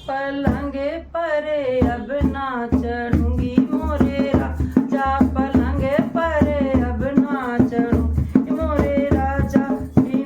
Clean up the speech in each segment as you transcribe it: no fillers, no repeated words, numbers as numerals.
पलंगे परे अब ना चढ़ूंगी मोरे राजा, पलंगे परे अब ना चढ़ूंगी मोरे राजा।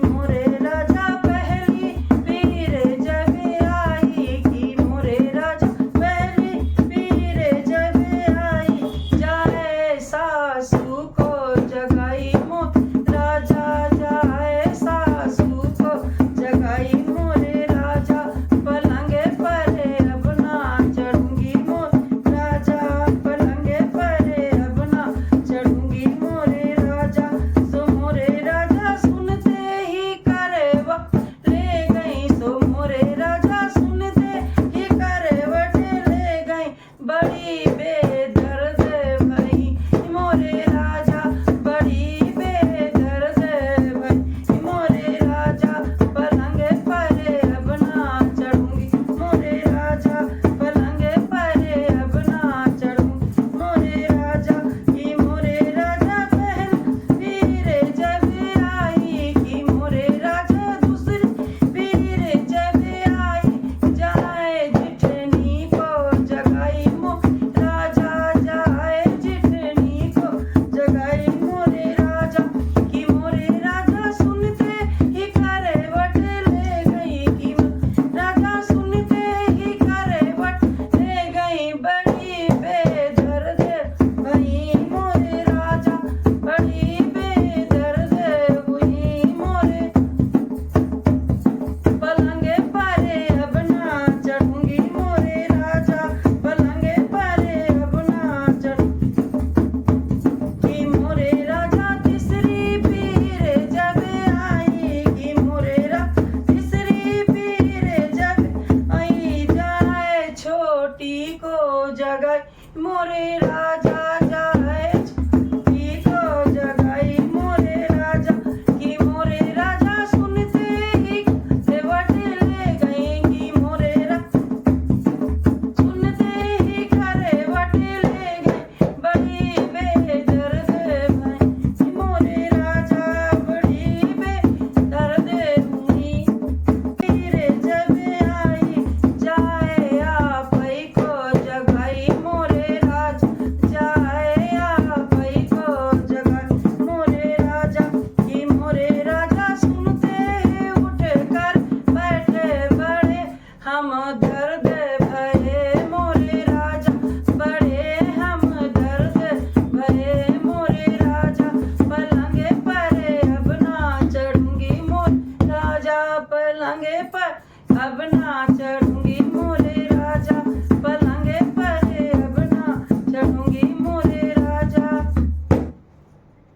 मोरे राजा पहली पीर जब आई की मोरे राजा, पहली पीर जब आई जाए सासू को जगाई मोरे राजा, जाए सासू को जगाई मोरे राजा। पलंगे परे अब ना चढ़ूंगी मोरे राजा, पलंगे परे अब ना चढ़ूंगी मोरे राजा। सो मोरे राजा सुनते ही करवट ले गई, सो मोरे राजा सुनते ही करवट ले गई। बड़ी बेदर्द भई मोरे राजा, बड़ी बेदर्द भई मोरे राजा। पलंगे परे अब ना चढ़ूंगी मोरे राजा, पलंगे परे अब ना चढ़ूंगी मोरे राजा। की मोरे राजा पहली पीर जब आई की मोरे राजा, दूसरी पीर जब आई जाए जिठनी को जगाई मोरे राजा, जाए जिठनी को जगाई मोरे राजा। की मोरे राजा सुनते ही करवट ले गई, की राजा सुनते ही करवट ले गई। बड़ी बेदर्द भई मोरे राजा, बड़ी बेदर्द हुई मोरे। पलंगे परे अब ना चढ़ूंगी मोरे राजा, पलंगे परे अब ना चढ़ूंगी मोरे राजा। तीसरी पीर जब आई की मोरे राजा, तीसरी पीर जब आई जाए छोटी को जगाई मोरे राजा, जाए छोटी को जगाई मोरे राजा। की मोरे राजा सुनते ही करवट ले गई की मोरे राजा, सुनते ही करवट ले गई। बड़ी बेदर्द भई मोरे राजा, बड़ी बेदर्द हुई। पीर जब आई जाए आपई को जगाई मोरे राजा, जाए आपई को जगाई मोरे राजा। की मोरे राजा सुनते ही उठ कर बैठे बड़े हम दर्द भये मोरे राजा, बड़े हम दर्द भये मोरे राजा। पलंगे परे अब ना चढ़ूंगी मोरे राजा, पलंगे पर अब ना चढ़